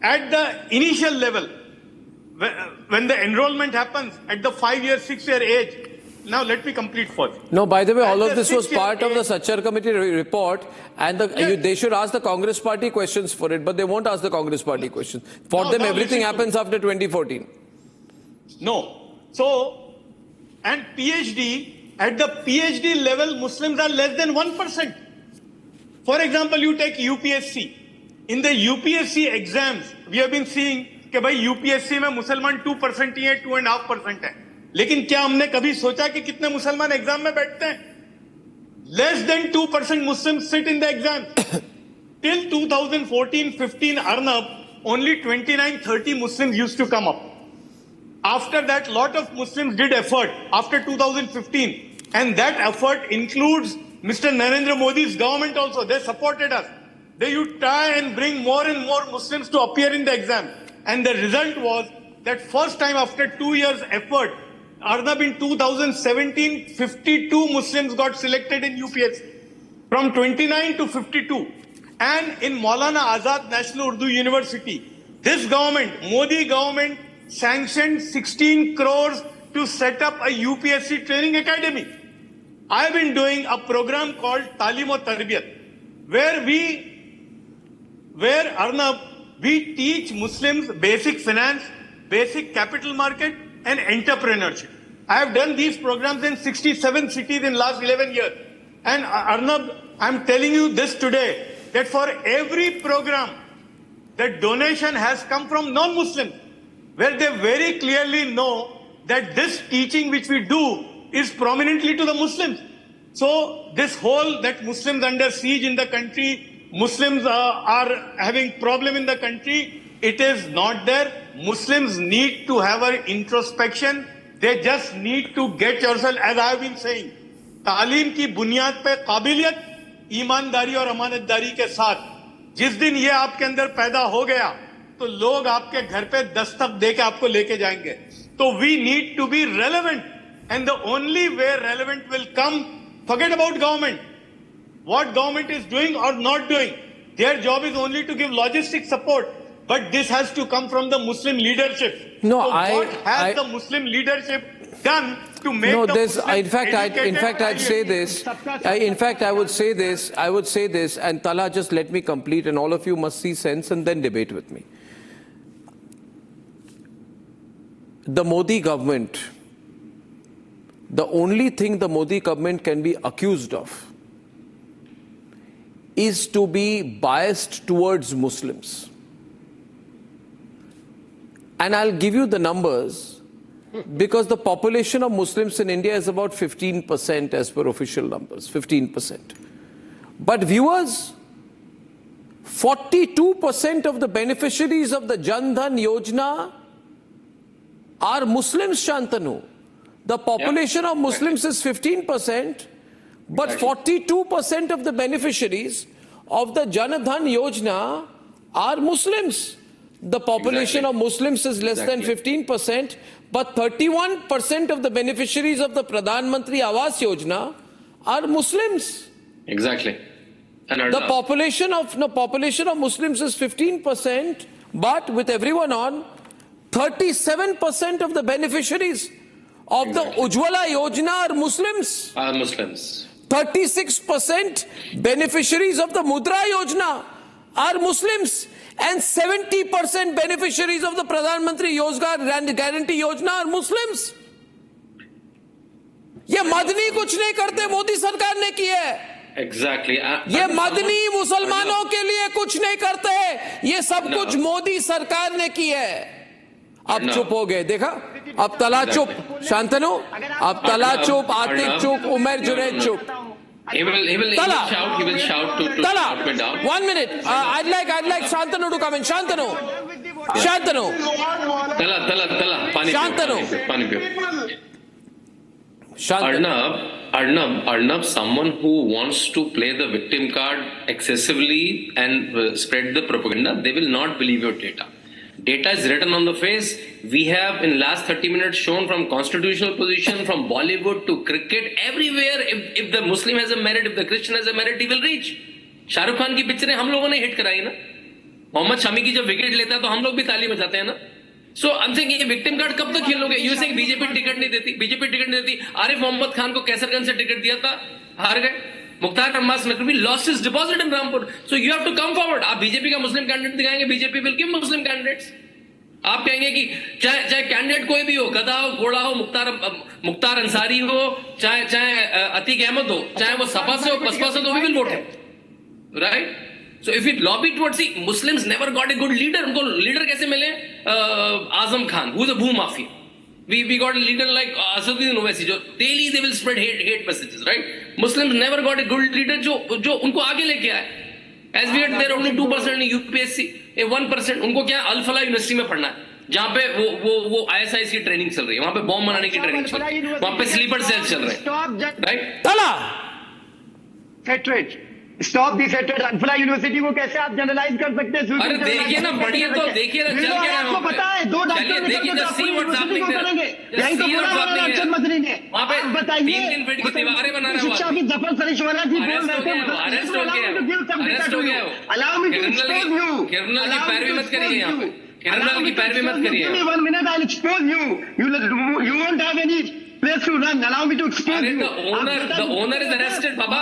At the initial level, when the enrollment happens at the 5-year, 6-year age. Now let me complete first. No, by the way, all of this was part of the Sachar committee report, and they should ask the Congress party questions for it, but they won't ask the Congress party questions. For them, everything happens after 2014. No. So, and PhD, at the PhD level, Muslims are less than 1%. For example, you take UPSC. In the UPSC exams, we have been seeing कि भाई UPSC में मुसलमान 2% ही है, 2.5% है. लेकिन क्या हमने कभी सोचा कि कितने मुसलमान एग्जाम में बैठते हैं? Less than 2% Muslims sit in the exam. Till 2014-15, Arnab, only 29-30 Muslims used to come up. After that, lot of Muslims did effort after 2015, and that effort includes Mr. Narendra Modi's government also. They supported us. They would try and bring more and more Muslims to appear in the exam. And the result was that first time after 2 years effort, Arnab, in 2017, 52 Muslims got selected in UPSC. From 29 to 52. And in Maulana Azad National Urdu University, this government, Modi government, sanctioned 16 crores to set up a UPSC training academy. I have been doing a program called Talim o Tarbiyat, where Arnab, we teach Muslims basic finance, basic capital market, and entrepreneurship. I have done these programs in 67 cities in last 11 years. And Arnab, I'm telling you this today, that for every program, the donation has come from non-Muslims, where they very clearly know that this teaching which we do is prominently to the Muslims. So this whole, that Muslims under siege in the country, Muslims are having problem in the country, it is not there. Muslims need to have an introspection. They just need to get yourself, as I have been saying, तालीम की बुनियाद पे काबिलियत, ईमानदारी और अमानतदारी के साथ जिस दिन ये आपके अंदर पैदा हो गया तो लोग आपके घर पे दस्तक दे के आपको लेके जाएंगे. तो we need to be relevant, and the only way relevant will come, forget about government. What government is doing or not doing, their job is only to give logistic support. But this has to come from the Muslim leadership. No, so what has the Muslim leadership done to make no, the this, Muslims in fact, I'd say this. I would say this, and Tala, just let me complete, and all of you must see sense and then debate with me. The Modi government, the only thing the Modi government can be accused of is to be biased towards Muslims. And I'll give you the numbers, because the population of Muslims in India is about 15% as per official numbers, 15%. But viewers, 42% of the beneficiaries of the Jan Dhan Yojana are Muslims, Shantanu. The population of Muslims is 15%, but 42% of the beneficiaries of the Jan Dhan Yojana are Muslims. The population of Muslims is less than 15%, but 31% of the beneficiaries of the Pradhan Mantri Awas Yojana are Muslims. Exactly. And the population of Muslims is 15%, but with everyone on, 37% of the beneficiaries of the Ujjwala Yojana are Muslims. 36% beneficiaries of the Mudra Yojana are Muslims. And 70% beneficiaries of the Pradhan Mantri Rozgar Guarantee Yojana are Muslims. ये मदनी कुछ नहीं करते, मोदी सरकार ने किया है. Exactly. ये मदनी मुसलमानों के लिए कुछ नहीं करते, ये सब कुछ मोदी सरकार ने किया है. अब चुप हो गए, देखा? अब तला चुप, शांतनु, अब तला चुप, आतिक चुप, उमर जुनैद चुप. He will shout to put me down. 1 minute. I'd like Shantanu to come in. Shantanu. Arnab, someone who wants to play the victim card excessively and spread the propaganda, they will not believe your data. Data is written on the face. We have in last 30 minutes shown from constitutional position, from Bollywood to cricket, everywhere. If the Muslim has a merit, if the Christian has a merit, he will reach. Shahrukh Khan की पिक्चरें हम लोगों ने hit कराई ना. मोहम्मद शमी की जब wicket लेता है तो हम लोग भी ताली बजाते हैं ना. So I'm saying ये विक्टिम कार्ड कब तक खेलोगे? You saying बीजेपी टिकट नहीं देती. आरिफ मोहम्मद खान को कैसरगंज से टिकट दिया था, हार गए. Mukhtar Abbas Naqvi lost his deposit in Rampur. So you have to come forward. आप बीजेपी का मुस्लिम कैंडिडेट दिखाएंगे, BJP will give Muslim candidates. आप कहेंगे कि चाहे कैंडिडेट कोई भी हो, गधा हो, घोड़ा हो, मुख्तार अंसारी हो, चाहे अतीक अहमद हो, चाहे वो सपा से हो, बसपा से, तो we will vote him. Right? So if we lobby towards, see, Muslims never got a good leader. उनको leader कैसे मिले? Azam Khan, who's a bhoo-mafia. We got a leader like Asaduddin Owaisi, जो daily they will spread hate messages, right? Muslims never got a good leader जो उनको आगे लेके आए. As we had there only 2% in UPSC, 1%. उनको क्या Al-Falah University में पढ़ना है, जहाँ पे वो ISIS की ट्रेनिंग चल रही है, वहाँ पे बॉम्ब बनाने की ट्रेनिंग चल रही है, वहाँ पे स्लीपर सेल चल रहे हैं, right? तला hatred. Stop this hatred. Al-Falah University को कैसे आप जनरलाइज कर सकते हैं? अरे देखिए ना, बढ़िया तो देखिए ना, चल क्या है आपको पता है, 2 डॉक्टर देखिए ना, सी व्हाट्स हैपनिंग देयर. यही तो बोला अरशद मदनी ने. वहाँ पे बताइए 3 फीट की दीवारें बना रहा है. शिक्षा की जफर सरिशवाला जी बोल रहे थे, अरेस्ट हो गया. Allow me to expose you. Criminal की पैरवी मत करिए यहाँ पे. क्रिमिनल की पैरवी मत करिए. 1 minute I'll expose you. You won't have any place to run. Allow me to expose you. The owner is arrested, Baba.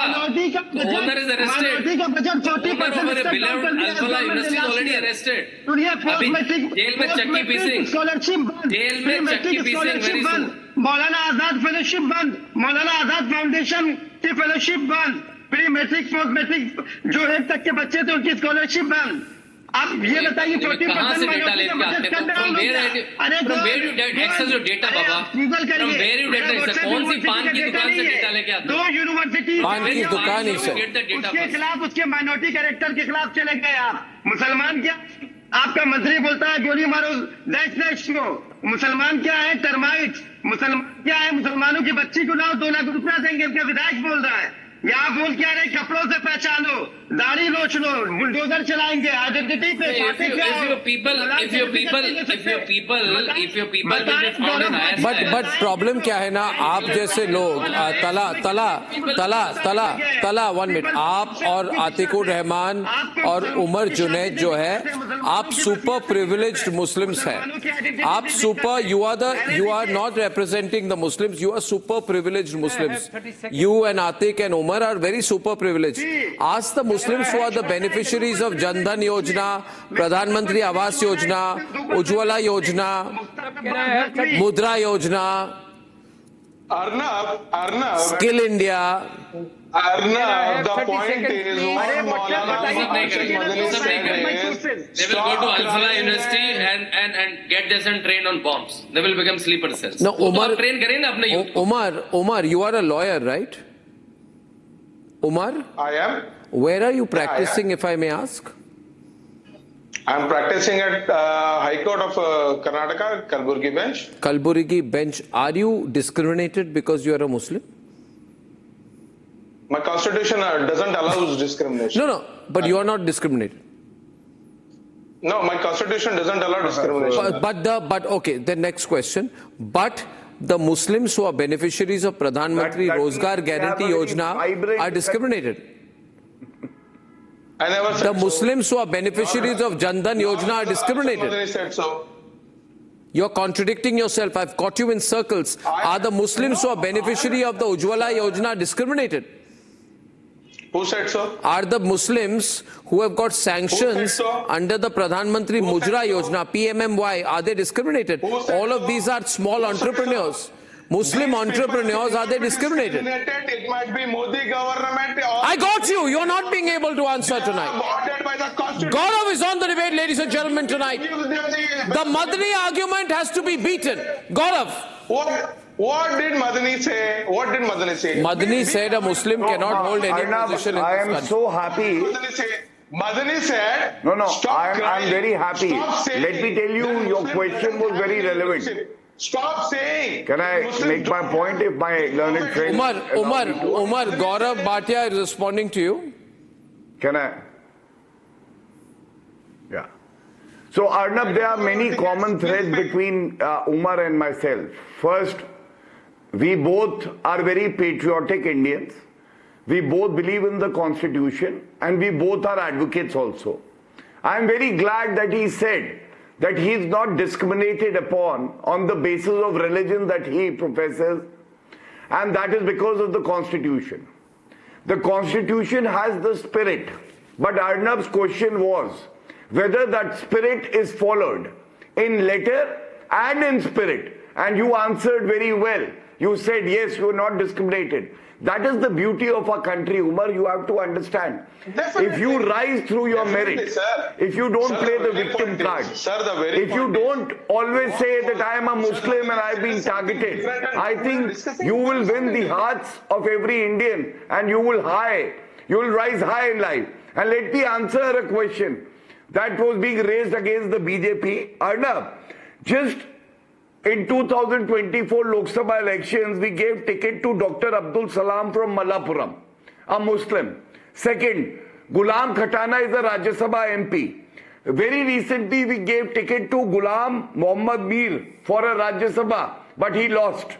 The owner is arrested. Minority का बजट 40% से beloved Al-Falah University is already arrested. जेल में चक्की पीसिंग. Jail में चक्की पीसिंग very soon. Maulana Azad fellowship बंद. Maulana Azad foundation की fellowship बंद. प्री मैट्रिक पोस्ट मैट्रिक जो 1 तक के बच्चे थे उनकी स्कॉलरशिप बंद. आप ये बताइए 40% से डेटा लेके आते हैं? From where you get access your data, Baba? From where you get access? कौन सी पान की दुकान से डेटा लेके आते हैं? 2 यूनिवर्सिटी पान की दुकान ही सर. उसके खिलाफ, उसके माइनॉरिटी कैरेक्टर के खिलाफ चले गए आप. मुसलमान क्या आपका मंत्री बोलता है गोली मारो, दैट्स नो। मुसलमान क्या है? टर्माइट्स। मुसलमान क्या है? मुसलमानों की बच्ची को लाओ, 2 लाख रुपया देंगे। इनका विधायक बोल रहा है, यहाँ बोल क्या रहे? कपड़ों से पहचानो, दाढ़ी नोच लो, बुलडोजर चलाएंगे, आइडेंटिटी पे बट प्रॉब्लम क्या है ना, आप जैसे लोग तला 1 मिनट, आप और आतिकुर रहमान और उमर जुनैद जो है, आप सुपर प्रिविलेज्ड मुस्लिम्स हैं। आप super, you are not representing the Muslims, you are super privileged Muslims. You and Atik and Umar are very super privileged. Ask the Muslims who are the beneficiaries of Jan Dhan Yojana, Pradhan Mantri Awas Yojana, Ujjwala Yojana, Mudra Yojana, Arnab, Skill India. Arnab, the point is, they will go to Al-Falah University and get this and train on bombs. They will become sleeper cells. No, Umar, you are a lawyer, right? Umar? I am. Where are you practicing, if I may ask? I am practicing at High Court of Karnataka, Kalburgi bench. Kalburgi bench. Are you discriminated because you are a Muslim? My constitution doesn't allow discrimination. No, but you are not discriminated. No, my constitution doesn't allow discrimination. But okay, the next question. But the Muslims who are beneficiaries of Pradhan Mantri Rozgar Guarantee Yojana are discriminated. I never said the Muslims who are beneficiaries of Jan Dhan Yojana are discriminated. Said so. You're contradicting yourself. I've caught you in circles. Are the Muslims who are beneficiary of the Ujjwala Yojana discriminated? Who said so? Are the Muslims who have got sanctions under the Pradhan Mantri Mudra Yojana, PMMY, are they discriminated? All of these are small entrepreneurs. Muslim entrepreneurs, are they discriminated? It might be Modi government. I got you. You're not being able to answer tonight. Gaurav is on the debate, ladies and gentlemen, tonight. The Madani argument has to be beaten. Gaurav. What did Madani say? Madani said a Muslim cannot hold any position in this country. I am so happy. Madani said. No, I'm very happy. Let me tell you, your question was very relevant. Stop saying. Can I make my point if my learned friend... Umar, Gaurav Bhatia is responding to you. Can I? Yeah. So Arnab, there are many common threads between Umar and myself. First, we both are very patriotic Indians. We both believe in the Constitution and we both are advocates also. I am very glad that he said that he is not discriminated upon on the basis of religion that he professes, and that is because of the Constitution. The Constitution has the spirit, but Arnab's question was whether that spirit is followed in letter and in spirit, and you answered very well. You said, yes, you are not discriminated. That is the beauty of our country, Umar. You have to understand. Definitely. If you rise through your merit, if you don't play the victim card, if you don't always say that I am a Muslim and I have been targeted, I think you will win the hearts of every Indian and you will rise high in life. And let me answer a question that was being raised against the BJP. Arnab, just in 2024 Lok Sabha elections, we gave ticket to Dr. Abdul Salam from Malappuram, a Muslim. Second, Ghulam Khatana is a Rajya Sabha MP. Very recently, we gave ticket to Ghulam Muhammad Mir for a Rajya Sabha, but he lost.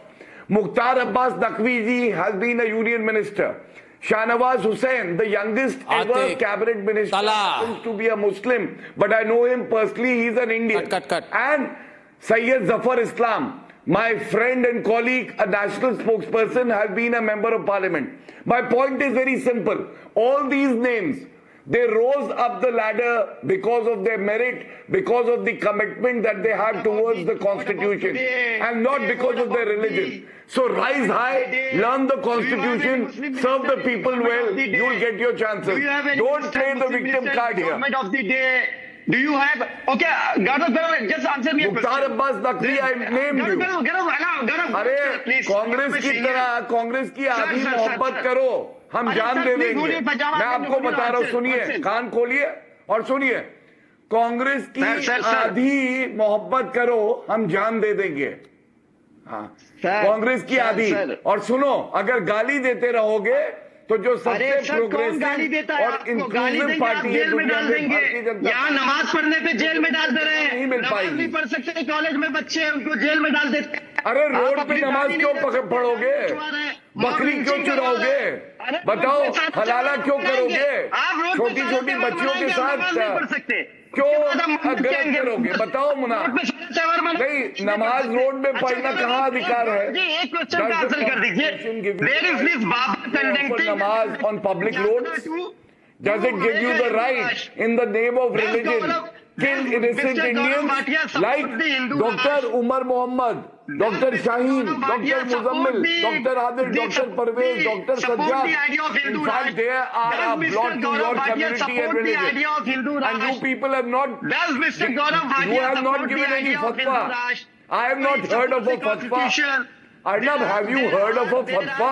Mukhtar Abbas Naqvi ji has been a union minister. Shahnawaz Hussain, the youngest ever cabinet minister, happens to be a Muslim, but I know him personally, he's an Indian. And Sayyid Zafar Islam, my friend and colleague, a national spokesperson, has been a member of parliament. My point is very simple. All these names, they rose up the ladder because of their merit, because of the commitment that they have towards the Constitution, and not because of their religion. So rise high, learn the Constitution, serve the people well, you will get your chances. Don't play the victim card here. Do you have, okay, Gaurav, just answer me a question. Mukhtar Abbas Naqvi, I named you. अरे कांग्रेस की तरह कांग्रेस की आधी मोहब्बत करो, हम जान दे देंगे. मैं आपको बता रहा हूँ, सुनिए, कान खोलिए और सुनिए. कांग्रेस की आधी मोहब्बत करो, हम जान दे देंगे। हाँ, कांग्रेस की आधी। और सुनो, अगर गाली देते रहोगे तो जो सबसे प्रोग्रेसिव और इंक्लूसिव पार्टी है दुनिया में, भारतीय जनता, यहाँ नमाज पढ़ने पे जेल में डाल दे रहे हैं, नहीं मिल पाएगी। नहीं पढ़ सकते कॉलेज में बच्चे, उनको जेल में डाल देते। अरे रोड पे नमाज क्यों पढ़ोगे? बकरी क्यों चुराओगे? बताओ, हलाला क्यों करोगे? छोटी छोटी बच्चियों के साथ क्यों गलत करोगे? बताओ मुना। नहीं, नमाज रोड में पढ़ना कहाँ अधिकार है? एक क्वेश्चन का आंसर कर दीजिए। Where is this Baba conducting namaz on public roads? Does it give you the right in the name of religion kill innocent Indians like Dr. Umar Mohammed, Dr. Shaheen, Dr. Muzammil, Dr. Adil, Dr. Parvez, Dr. Sajjad? In fact, they are a blot to your community and religion. And you people have not, you have not given any fatwa. I have not heard of a fatwa. Arnab, have you heard of a fatwa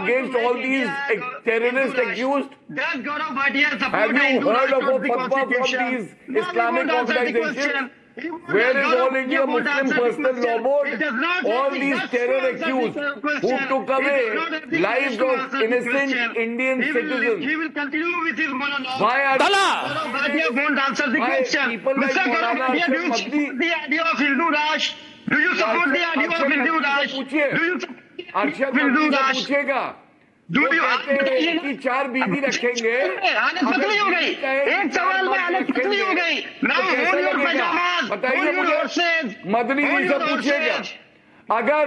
against all these terrorist accused? Have you heard of a fatwa from these Islamic organizations? Where is All India Muslim Personal Law Board? All these terror accused who took away lives of innocent Indian citizens. He will continue with his monologue. Why are won't answer the question. People like Maulana Arshad Madani, the idea of Hindu Raj? Do you support the idea of Hindu Raj? Do you support Arshad Hindu Raj? पूछेगा। Do you कि 4 बीवी रखेंगे? हालत पतली हो गई। एक सवाल में हालत पतली हो गई। Now hold your pajamas, hold your horses, Madani जी से पूछेगा, अगर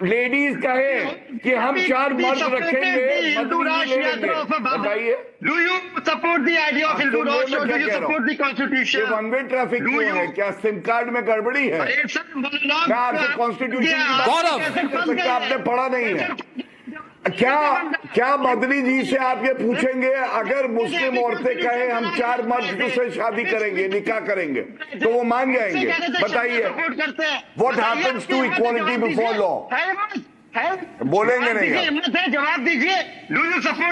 लेडीज कहे कि हम 4 मर्द रखेंगे, बताइए, Do you support the idea of Hindu Raj or do you support the constitution? One way traffic क्यों है? क्या सिम कार्ड में गड़बड़ी है? मैं आपसे कॉन्स्टिट्यूशन की बात कर सकता, आपने पढ़ा नहीं है क्या मदनी जी से आप ये पूछेंगे, अगर मुस्लिम औरतें कहे हम 4 मर्द से शादी करेंगे, निकाह करेंगे, तो वो मान जाएंगे? बताइए, what happens to equality before law? बोलेंगे नहीं? जवाब दीजिए।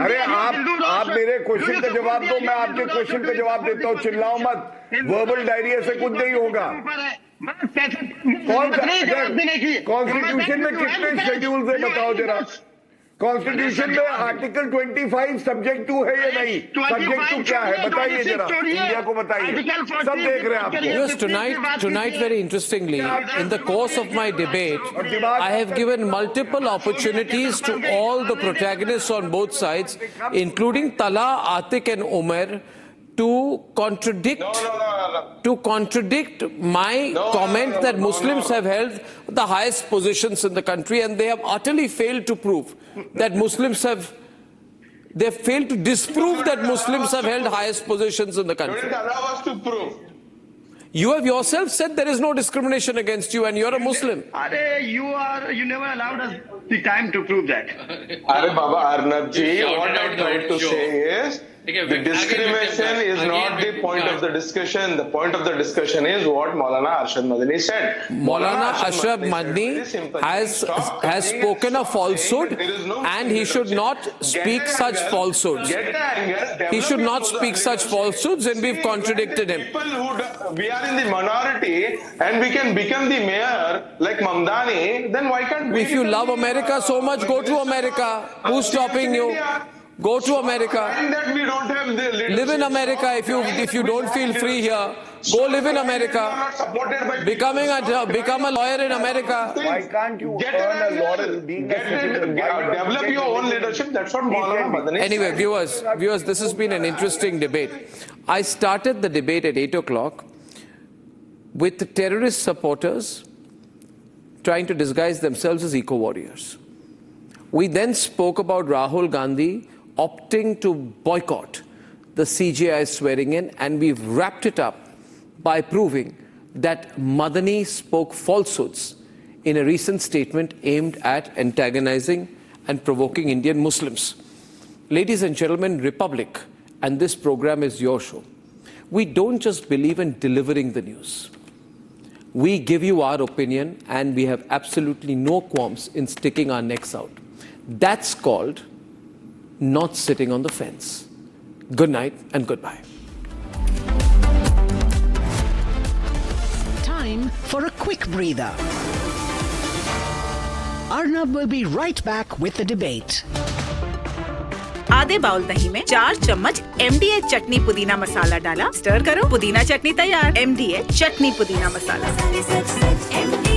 अरे आप मेरे क्वेश्चन का जवाब दो, मैं आपके क्वेश्चन का जवाब देता हूँ। चिल्लाओ मत, वर्बल डायरिया से कुछ नहीं होगा। कॉन्स्टिट्यूशन में कितने शेड्यूल्स है बताओ जरा? कॉन्स्टिट्यूशन में आर्टिकल 25 सब्जेक्ट 2 है या नहीं? सब्जेक्ट 2 क्या है बताइए जरा, इंडिया को बताइए, सब देख रहे हैं आपको। Yes, tonight very interestingly, in the course of my debate, I have given multiple opportunities to all the protagonists on both sides, including Tala, Atik and Umar, to contradict my comment that Muslims have held the highest positions in the country, and they have utterly failed to prove that they failed to disprove that Muslims have held highest positions in the country. Allow us to prove. You have yourself said there is no discrimination against you and you're a Muslim. You never allowed us the time to prove that. Arre Baba Arnab ji, what I'm trying to say is, the discrimination is not the point of the discussion. The point of the discussion is what Maulana Arshad Madani said. Maulana Arshad Madani has spoken a falsehood and he should not speak such falsehoods. He should not speak such falsehoods and we've contradicted him. We are in the minority and we can become the mayor like Madani, then why can't we? If you love America so much, go to America. Who's stopping you? Go to America. Live in America. If you don't feel free here, go live in America. Become a lawyer in America. Why can't you earn a laurel being a citizen? Develop your own leadership. That's what Maulana Madani. Anyway, viewers, this has been an interesting debate. I started the debate at 8 o'clock with the terrorist supporters trying to disguise themselves as eco-warriors. We then spoke about Rahul Gandhi opting to boycott the CJI swearing in, and we've wrapped it up by proving that Madani spoke falsehoods in a recent statement aimed at antagonizing and provoking Indian Muslims. Ladies and gentlemen, Republic and this program is your show. We don't just believe in delivering the news. We give you our opinion and we have absolutely no qualms in sticking our necks out. That's called not sitting on the fence. Good night and goodbye. Time for a quick breather. Arnab will be right back with the debate. आधे bowl दही में 4 चम्मच MDA चटनी पुदीना मसाला डाला, stir करो, पुदीना चटनी तैयार। MDA चटनी पुदीना मसाला।